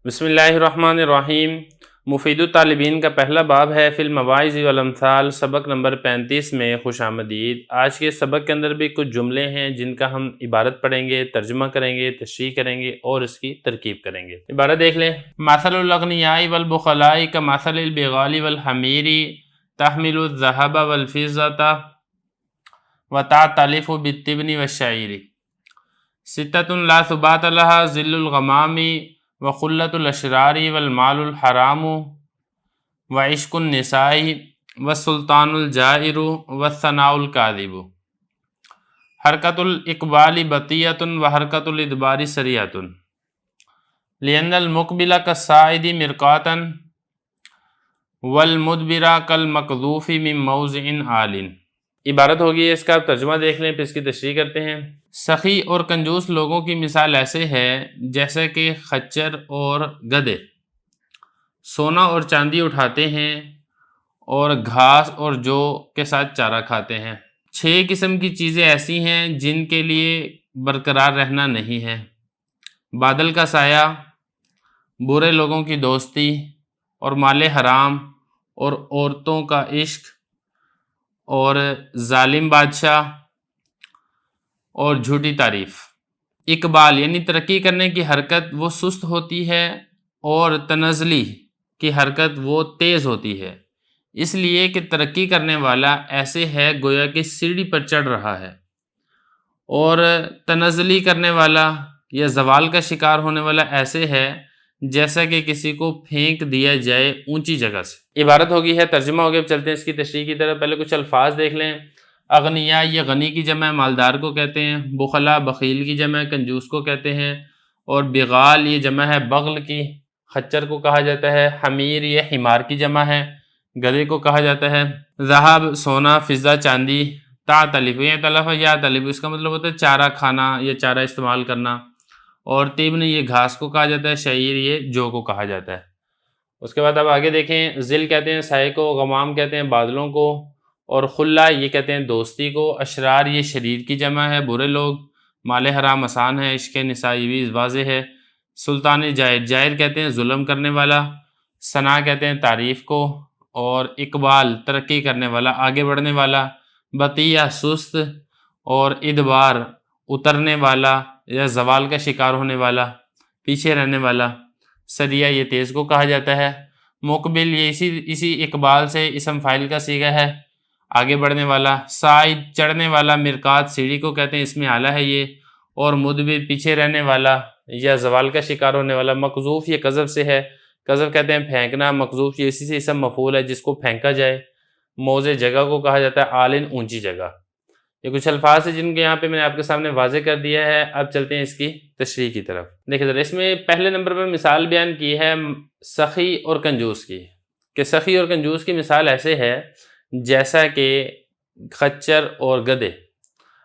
بسم اللہ الرحمن الرحیم۔ مفید الطالبین کا پہلا باب ہے فی المواعظ والامثال، سبق نمبر 35 میں خوش آمدید۔ آج کے سبق کے اندر بھی کچھ جملے ہیں جن کا ہم عبارت پڑھیں گے، ترجمہ کریں گے، تشریح کریں گے اور اس کی ترکیب کریں گے۔ عبارت دیکھ لیں۔ مثل الاغنیاء والبخلاء کمثل البغال والحمیر تحمل الذهب والفضة وتعتلف بالتبن والشعير ستة لا ثبات لها ظل الغمام وخلة الاشرار والمال الحرام وعشق النساء والسلطان الجائر والثناء الكاذب حركة الإقبال بطيئة وحركة الإدبار سريعة لأن المقبل كالصاعد مرقاة والمدبر كالمقذوف من موضع عال۔ عبارت ہوگی ہے، اس کا آپ ترجمہ دیکھ لیں پھر اس کی تشریح کرتے ہیں۔ سخی اور کنجوس لوگوں کی مثال ایسے ہے جیسے کہ خچر اور گدھے سونا اور چاندی اٹھاتے ہیں اور گھاس اور جو کے ساتھ چارہ کھاتے ہیں۔ 6 قسم کی چیزیں ایسی ہیں جن کے لیے برقرار رہنا نہیں ہے: بادل کا سایہ، برے لوگوں کی دوستی اور مال حرام اور عورتوں کا عشق اور ظالم بادشاہ اور جھوٹی تعریف۔ اقبال یعنی ترقی کرنے کی حرکت وہ سست ہوتی ہے اور تنزلی کی حرکت وہ تیز ہوتی ہے، اس لیے کہ ترقی کرنے والا ایسے ہے گویا کہ سیڑھی پر چڑھ رہا ہے، اور تنزلی کرنے والا یا زوال کا شکار ہونے والا ایسے ہے جیسا کہ کسی کو پھینک دیا جائے اونچی جگہ سے۔ عبارت ہوگی ہے، ترجمہ ہو گیا۔ اب چلتے ہیں اس کی تشریح کی طرف۔ پہلے کچھ الفاظ دیکھ لیں۔ اغنیاء یہ غنی کی جمع مالدار کو کہتے ہیں، بخلا بخیل کی جمع کنجوس کو کہتے ہیں، اور بغال یہ جمع ہے بغل کی، خچر کو کہا جاتا ہے، حمیر یہ حمار کی جمع ہے، گدھے کو کہا جاتا ہے، ذہب سونا، فضہ چاندی، تعتلف یہ تلف یا تلف اس کا مطلب ہوتا ہے چارہ کھانا یا چارہ استعمال کرنا، اور تبن یہ گھاس کو کہا جاتا ہے، شعیر یہ جو کو کہا جاتا ہے۔ اس کے بعد اب آگے دیکھیں۔ ذل کہتے ہیں سائے کو، غمام کہتے ہیں بادلوں کو، اور خلہ یہ کہتے ہیں دوستی کو، اشرار یہ شریر کی جمع ہے برے لوگ، مال حرام آسان ہے، عشق نساء یہ بھی واضح ہے، سلطان جائر جائر کہتے ہیں ظلم کرنے والا، ثنا کہتے ہیں تعریف کو، اور اقبال ترقی کرنے والا آگے بڑھنے والا، بطیہ سست، اور ادبار اترنے والا یا زوال کا شکار ہونے والا پیچھے رہنے والا، سریع یہ تیز کو کہا جاتا ہے، مقبل یہ اسی اقبال سے اسم فاعل کا صیغہ ہے آگے بڑھنے والا، صاعد چڑھنے والا، مرقات سیڑھی کو کہتے ہیں اسم اعلیٰ ہے یہ، اور مدبر پیچھے رہنے والا یا زوال کا شکار ہونے والا، مقذوف یہ قذف سے ہے، قذف کہتے ہیں پھینکنا، مقذوف یہ اسی سے اسم مفعول ہے جس کو پھینکا جائے، موضع جگہ کو کہا جاتا ہے، عالن اونچی جگہ۔ یہ کچھ الفاظ ہیں جن کے یہاں پہ میں نے آپ کے سامنے واضح کر دیا ہے۔ اب چلتے ہیں اس کی تشریح کی طرف۔ دیکھیں ذرا، اس میں پہلے نمبر پر مثال بیان کی ہے سخی اور کنجوس کی، کہ سخی اور کنجوس کی مثال ایسے ہے جیسا کہ خچر اور گدھے۔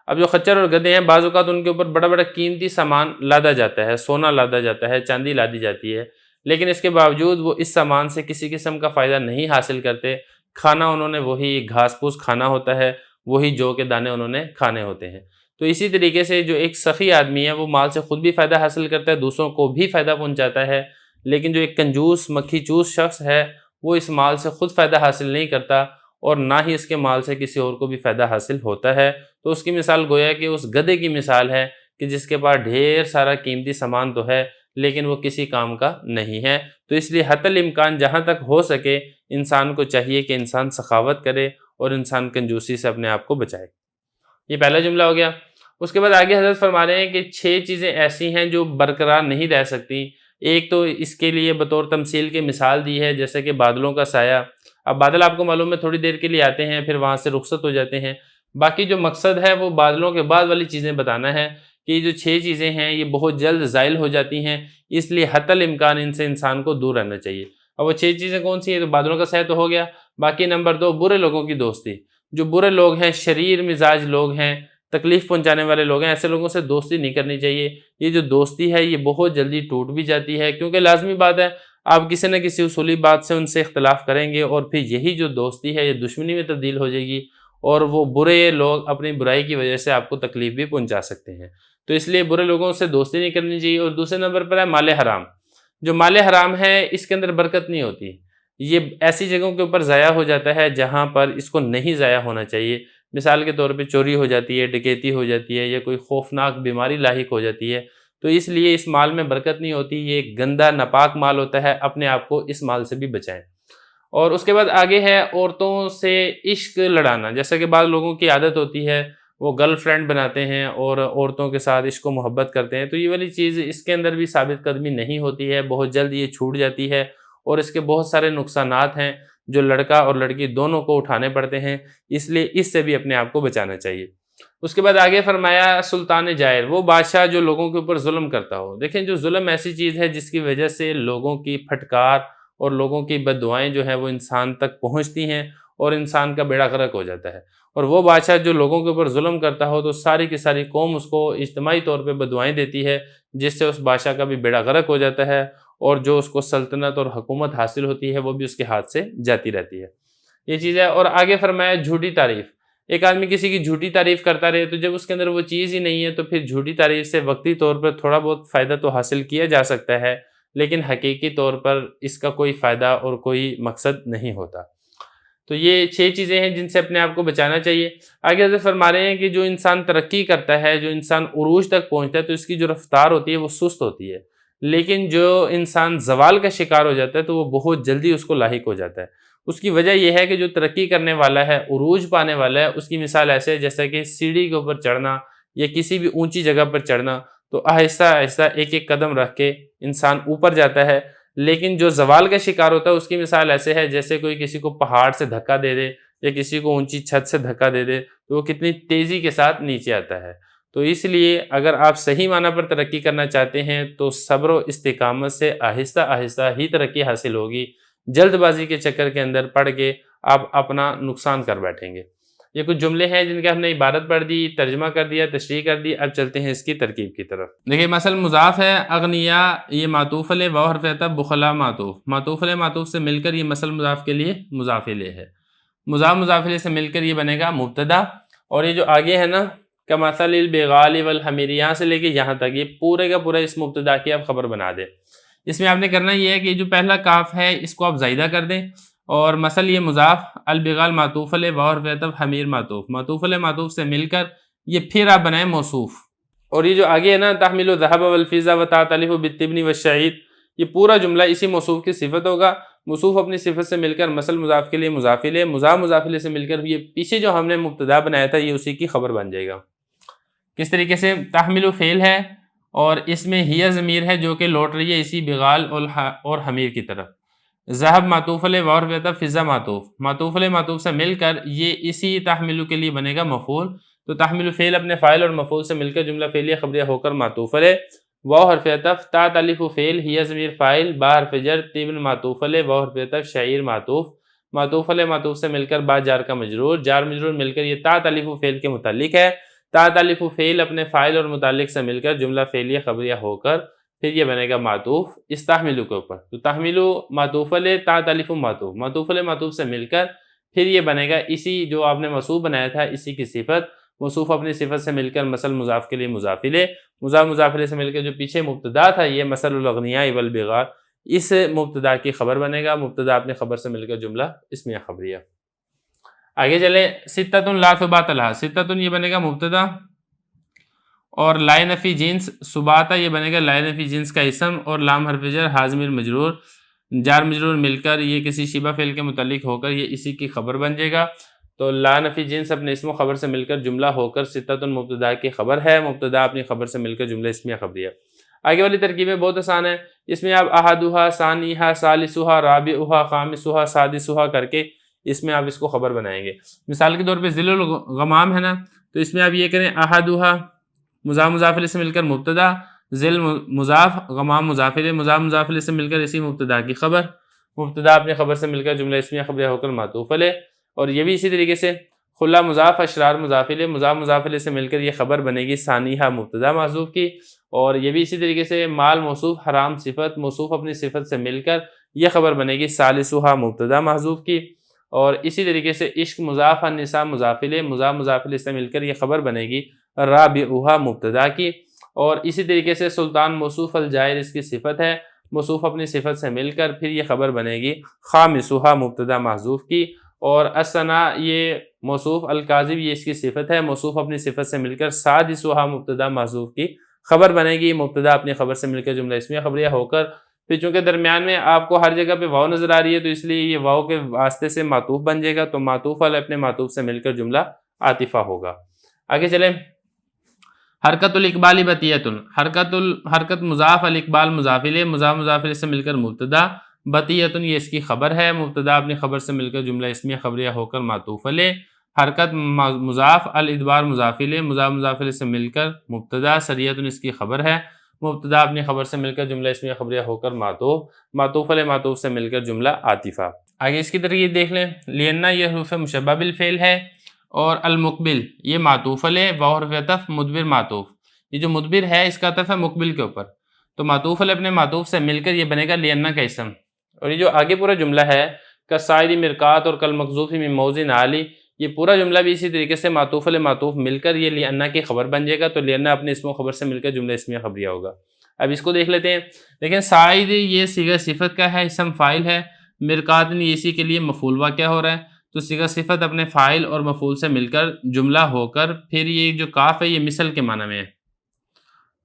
اب جو خچر اور گدھے ہیں بعض اوقات ان کے اوپر بڑا بڑا قیمتی سامان لادا جاتا ہے، سونا لادا جاتا ہے، چاندی لادی جاتی ہے، لیکن اس کے باوجود وہ اس سامان سے کسی قسم کا فائدہ نہیں حاصل کرتے۔ کھانا انہوں نے وہی گھاس پھوس کھانا ہوتا ہے، وہی جو کے دانے انہوں نے کھانے ہوتے ہیں۔ تو اسی طریقے سے جو ایک سخی آدمی ہے وہ مال سے خود بھی فائدہ حاصل کرتا ہے، دوسروں کو بھی فائدہ پہنچاتا ہے، لیکن جو ایک کنجوس مکھی چوس شخص ہے وہ اس مال سے خود فائدہ حاصل نہیں کرتا اور نہ ہی اس کے مال سے کسی اور کو بھی فائدہ حاصل ہوتا ہے۔ تو اس کی مثال گویا کہ اس گدھے کی مثال ہے کہ جس کے پاس ڈھیر سارا قیمتی سامان تو ہے لیکن وہ کسی کام کا نہیں ہے۔ تو اس لیے حتی الامکان جہاں تک ہو سکے انسان کو چاہیے کہ انسان سخاوت کرے اور انسان کنجوسی سے اپنے آپ کو بچائے۔ یہ پہلا جملہ ہو گیا۔ اس کے بعد آگے حضرت فرما رہے ہیں کہ 6 چیزیں ایسی ہیں جو برقرار نہیں رہ سکتی۔ ایک تو اس کے لیے بطور تمثیل کے مثال دی ہے جیسے کہ بادلوں کا سایہ۔ اب بادل آپ کو معلوم ہے تھوڑی دیر کے لیے آتے ہیں پھر وہاں سے رخصت ہو جاتے ہیں، باقی جو مقصد ہے وہ بادلوں کے بعد والی چیزیں بتانا ہے کہ یہ جو 6 چیزیں ہیں یہ بہت جلد زائل ہو جاتی ہیں، اس لیے حتی الامکان ان سے انسان کو دور رہنا چاہیے۔ اب وہ 6 چیزیں کون سی ہیں؟ تو بادلوں کا سایہ تو ہو گیا، باقی نمبر 2 برے لوگوں کی دوستی۔ جو برے لوگ ہیں، شریر مزاج لوگ ہیں، تکلیف پہنچانے والے لوگ ہیں، ایسے لوگوں سے دوستی نہیں کرنی چاہیے۔ یہ جو دوستی ہے یہ بہت جلدی ٹوٹ بھی جاتی ہے، کیونکہ لازمی بات ہے آپ کسی نہ کسی اصولی بات سے ان سے اختلاف کریں گے اور پھر یہی جو دوستی ہے یہ دشمنی میں تبدیل ہو جائے گی، اور وہ برے لوگ اپنی برائی کی وجہ سے آپ کو تکلیف بھی پہنچا سکتے ہیں۔ تو اس لیے برے لوگوں سے دوستی نہیں کرنی چاہیے۔ اور دوسرے نمبر پر ہے مال حرام۔ جو مال حرام ہے اس کے اندر برکت نہیں ہوتی، یہ ایسی جگہوں کے اوپر ضائع ہو جاتا ہے جہاں پر اس کو نہیں ضائع ہونا چاہیے۔ مثال کے طور پہ چوری ہو جاتی ہے، ڈکیتی ہو جاتی ہے، یا کوئی خوفناک بیماری لاحق ہو جاتی ہے، تو اس لیے اس مال میں برکت نہیں ہوتی، یہ ایک گندا ناپاک مال ہوتا ہے، اپنے آپ کو اس مال سے بھی بچائیں۔ اور اس کے بعد آگے ہے عورتوں سے عشق لڑانا، جیسا کہ بعض لوگوں کی عادت ہوتی ہے، وہ گرل فرینڈ بناتے ہیں اور عورتوں کے ساتھ عشق و محبت کرتے ہیں، تو یہ والی چیز اس کے اندر بھی ثابت قدمی نہیں ہوتی ہے، بہت جلد یہ چھوٹ جاتی ہے، اور اس کے بہت سارے نقصانات ہیں جو لڑکا اور لڑکی دونوں کو اٹھانے پڑتے ہیں، اس لیے اس سے بھی اپنے آپ کو بچانا چاہیے۔ اس کے بعد آگے فرمایا سلطان جائر، وہ بادشاہ جو لوگوں کے اوپر ظلم کرتا ہو۔ دیکھیں جو ظلم ایسی چیز ہے جس کی وجہ سے لوگوں کی پھٹکار اور لوگوں کی بد دعائیں جو ہیں وہ انسان تک پہنچتی ہیں اور انسان کا بیڑا غرق ہو جاتا ہے، اور وہ بادشاہ جو لوگوں کے اوپر ظلم کرتا ہو تو ساری کی ساری قوم اس کو اجتماعی طور پہ بد دعائیں دیتی ہے، جس سے اس بادشاہ کا بھی بیڑا غرق ہو جاتا ہے، اور جو اس کو سلطنت اور حکومت حاصل ہوتی ہے وہ بھی اس کے ہاتھ سے جاتی رہتی ہے، یہ چیز ہے۔ اور آگے فرمایا جھوٹی تعریف، ایک آدمی کسی کی جھوٹی تعریف کرتا رہے تو جب اس کے اندر وہ چیز ہی نہیں ہے تو پھر جھوٹی تعریف سے وقتی طور پر تھوڑا بہت فائدہ تو حاصل کیا جا سکتا ہے، لیکن حقیقی طور پر اس کا کوئی فائدہ اور کوئی مقصد نہیں ہوتا۔ تو یہ 6 چیزیں ہیں جن سے اپنے آپ کو بچانا چاہیے۔ آگے حضرت فرما رہے ہیں کہ جو انسان ترقی کرتا ہے، جو انسان عروج تک پہنچتا ہے تو اس کی جو رفتار ہوتی ہے وہ سست ہوتی ہے، لیکن جو انسان زوال کا شکار ہو جاتا ہے تو وہ بہت جلدی اس کو لاحق ہو جاتا ہے۔ اس کی وجہ یہ ہے کہ جو ترقی کرنے والا ہے، عروج پانے والا ہے، اس کی مثال ایسے ہے جیسا کہ سیڑھی کے اوپر چڑھنا یا کسی بھی اونچی جگہ پر چڑھنا، تو آہستہ آہستہ ایک ایک قدم رکھ کے انسان اوپر جاتا ہے، لیکن جو زوال کا شکار ہوتا ہے اس کی مثال ایسے ہے جیسے کوئی کسی کو پہاڑ سے دھکا دے دے یا کسی کو اونچی چھت سے دھکا دے دے تو وہ کتنی تیزی کے ساتھ نیچے آتا ہے۔ تو اس لیے اگر آپ صحیح معنی پر ترقی کرنا چاہتے ہیں تو صبر و استقامت سے آہستہ آہستہ ہی ترقی حاصل ہوگی، جلد بازی کے چکر کے اندر پڑ کے آپ اپنا نقصان کر بیٹھیں گے۔ یہ کچھ جملے ہیں جن کا ہم نے عبارت پڑھ دی، ترجمہ کر دیا، تشریح کر دی، اب چلتے ہیں اس کی ترکیب کی طرف۔ دیکھیں مثل مضاف ہے، اغنیا یہ معطوف علیہ، واو حرف عطف، بخلا معطوف، معطوف علیہ معطوف سے مل کر یہ مثل مضاف کے لیے مضاف الیہ ہے، مضاف مضاف الیہ سے مل کر یہ بنے گا مبتدا، اور یہ جو آگے ہے نا کمثل البغال والحمیر، یہاں سے لے کے یہاں تک یہ پورے کا پورا اس مبتدا کی آپ خبر بنا دیں۔ اس میں آپ نے کرنا یہ ہے کہ جو پہلا کاف ہے اس کو آپ زائدہ کر دیں، اور مثل یہ مضاف، البغال معطوف علیہ، واو حرف عطف، حمیر معطوف، معطوف علیہ معطوف سے مل کر یہ پھر آپ بنائیں موصوف، اور یہ جو آگے ہے نا تحمل الذهب والفضة وتعتلف بالتبن والشعير، یہ پورا جملہ اسی موصوف کی صفت ہوگا۔ موصوف اپنی صفت سے مل کر مثل مضاف کے لیے مضاف الیہ، مضاف مضاف الیہ سے مل کر یہ پیچھے جو ہم نے مبتدا بنایا تھا یہ اسی کی خبر بن جائے گا۔ کس طریقے سے؟ تحمل فعل ہے اور اس میں ہی ضمیر ہے جو کہ لوٹ رہی ہے اسی بغال اور حمیر کی طرف، ذهب معطوف علیہ، واو حرف عطف، فضہ معطوف، معطوف علیہ معطوف سے مل کر یہ اسی تحمل کے لیے بنے گا مفعول، تو تحمل فعل اپنے فاعل اور مفعول سے مل کر جملہ فعلیہ خبریہ ہو کر معطوف علیہ، واو حرف عطف، تا الف فعل، ہی ضمیر فاعل، با حرف جر، تبن معطوف علیہ، واو حرف عطف، شعیر معطوف، معطوف علیہ معطوف سے مل کر با جار کا مجرور، جار مجرور مل کر یہ تا الف فعل کے متعلق ہے، تا الف فعل اپنے فاعل اور متعلق سے مل کر جملہ فعلیہ خبریہ ہو کر پھر یہ بنے گا معطوف اس تحملو کے اوپر، تو تحملو معطوف علیہ، تا الف معطوف، معطوف علیہ معطوف سے مل کر پھر یہ بنے گا اسی جو آپ نے موصوف بنایا تھا اسی کی صفت، موصوف اپنی صفت سے مل کر مثل مضاف کے لیے مضاف الیہ، مضاف مضاف الیہ سے مل کر جو پیچھے مبتدا تھا یہ مثل الاغنیاء والبغاء، اس مبتدا کی خبر بنے گا، مبتدا اپنی خبر سے مل کر جملہ اسمیہ خبریہ۔ آگے چلیں، ستۃ لا ثبات لها، ستۃ یہ بنے گا مبتدا، اور لا نفی جنس، ثباتا یہ بنے گا لا نفی جنس کا اسم، اور لام حرف جر، حاضمیر مجرور، جار مجرور مل کر یہ کسی شبہ فعل کے متعلق ہو کر یہ اسی کی خبر بن جائے گا، تو لا نفی جنس اپنے اسم و خبر سے مل کر جملہ ہو کر ستۃ مبتدا کی خبر ہے، مبتدا اپنی خبر سے مل کر جملہ اسمیہ خبریہ۔ آگے والی ترکیبیں بہت آسان ہیں، اس میں آپ احدھا، ثانیھا، ثالثھا، رابعھا، خامسھا، سادسھا کر کے اس میں آپ اس کو خبر بنائیں گے۔ مثال کے طور پہ ذل الغمام ہے نا، تو اس میں آپ یہ کریں احدھا مضاف مضاف الیہ سے مل کر مبتدا، ذل مضاف، غمام مضاف الیہ، مضاف مضاف الیہ سے مل کر اسی مبتدا کی خبر، مبتدا اپنی خبر سے مل کر جملہ اسمیہ خبریہ ہو کر معطوف علیہ، اور یہ بھی اسی طریقے سے خلا مضاف، اشرار مضاف الیہ، مضاف مضاف الیہ سے مل کر یہ خبر بنے گی ثانیھا مبتدا محذوف کی، اور یہ بھی اسی طریقے سے مال موصوف، حرام صفت، موصوف اپنی صفت سے مل کر یہ خبر بنے گی ثالثھا مبتدا محذوف کی، اور اسی طریقے سے عشق مضاف، النساء مضاف الیہ، مضاف مضاف الیہ سے مل کر یہ خبر بنے گی رابعھا مبتدا کی، اور اسی طریقے سے سلطان موصوف، الجائر اس کی صفت ہے، موصوف اپنی صفت سے مل کر پھر یہ خبر بنے گی خامسہا مبتدا محذوف کی، اور الثنا یہ موصوف، الکاذب یہ اس کی صفت ہے، موصوف اپنی صفت سے مل کر سادسہا مبتدا محذوف کی خبر بنے گی، مبتدا اپنی خبر سے مل کر جملہ اسمیہ خبریہ ہو کر پھر چونکہ درمیان میں آپ کو ہر جگہ پہ واو نظر آ رہی ہے تو اس لیے یہ واو کے واسطے سے معطوف بن جائے گا، تو معطوف والے اپنے معطوف سے مل کر جملہ عاطفہ ہوگا۔ آگے چلیں، حرکت الاقبال بطیۃ، حرکت مضاف، الاقبال مضاف الیہ، مضاف الیہ سے مل کر مبتدا، بطیۃ یہ اس کی خبر ہے، مبتدا اپنی خبر سے مل کر جملہ اسمیہ خبریہ ہو کر معطوف علیہ، حرکت مضاف، الادبار مضاف الیہ، مضاف الیہ سے مل کر مبتدا، سریۃ اس کی خبر ہے، مبتدا اپنی خبر سے مل کر جملہ اسمیہ خبریہ ہو کر معطوف علیہ، معطوف سے مل کر جملہ عاطفہ۔ آگے اس کی ترکیب دیکھ لیں، لأن یہ حروف مشبہ بالفعل ہے، اور المقبل یہ معطوف علیہ، واو حرف عطف، مدبر معطوف، یہ جو مدبر ہے اس کا عطف ہے مقبل کے اوپر، تو معطوف علیہ اپنے معطوف سے مل کر یہ بنے گا لأن کا اسم، اور یہ جو آگے پورا جملہ ہے کالصاعد مرقات اور کالمقذوف من موضع عالی، یہ پورا جملہ بھی اسی طریقے سے معطوف علیہ معطوف مل کر یہ لأن کی خبر بن جائے گا، تو لأن اپنے اسم و خبر سے مل کر جملہ اسمیہ خبریہ ہوگا۔ اب اس کو دیکھ لیتے ہیں، دیکھیں صاعد یہ صیغہ صفت کا ہے، اسم فاعل ہے، مرقات یہ اسی کے لیے مفعول واقع ہو رہا ہے، تو صیغہ صفت اپنے فاعل اور مفعول سے مل کر جملہ ہو کر پھر یہ جو کاف ہے یہ مثل کے معنی میں ہے،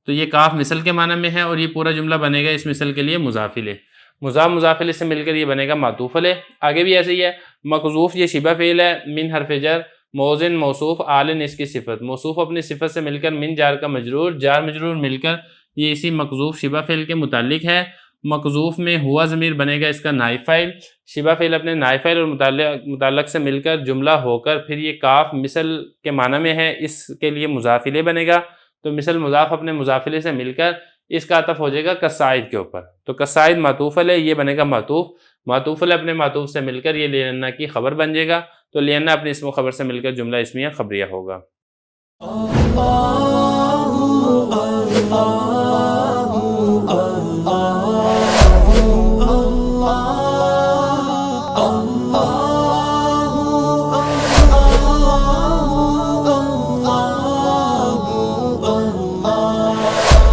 تو یہ کاف مثل کے معنی میں ہے، اور یہ پورا جملہ بنے گا اس مثل کے لیے مضاف الیہ، مضاف الیہ سے مل کر یہ بنے گا معطوف علیہ۔ آگے بھی ایسے ہی ہے، مقذوف یہ شبہ فعل ہے، من حرف جر، موزن موصوف، آلن اس کی صفت، موصوف اپنی صفت سے مل کر من جار کا مجرور، جار مجرور مل کر یہ اسی مقذوف شبہ فعل کے متعلق ہے، مقذوف میں ہوا ضمیر بنے گا اس کا نائب فاعل، شبہ فعل اپنے نائب فاعل اور متعلق سے مل کر جملہ ہو کر پھر یہ کاف مثل کے معنی میں ہے، اس کے لیے مضاف الیہ بنے گا، تو مثل مضاف اپنے مضاف الیہ سے مل کر اس کا عطف ہو جائے گا کالصاعد کے اوپر، تو کالصاعد معطوف علیہ یہ بنے گا معطوف علیہ اپنے معطوف سے مل کر یہ لأن کی خبر بن جائے گا، تو لأن اپنے اسم و خبر سے مل کر جملہ اسمیہ خبریہ ہوگا۔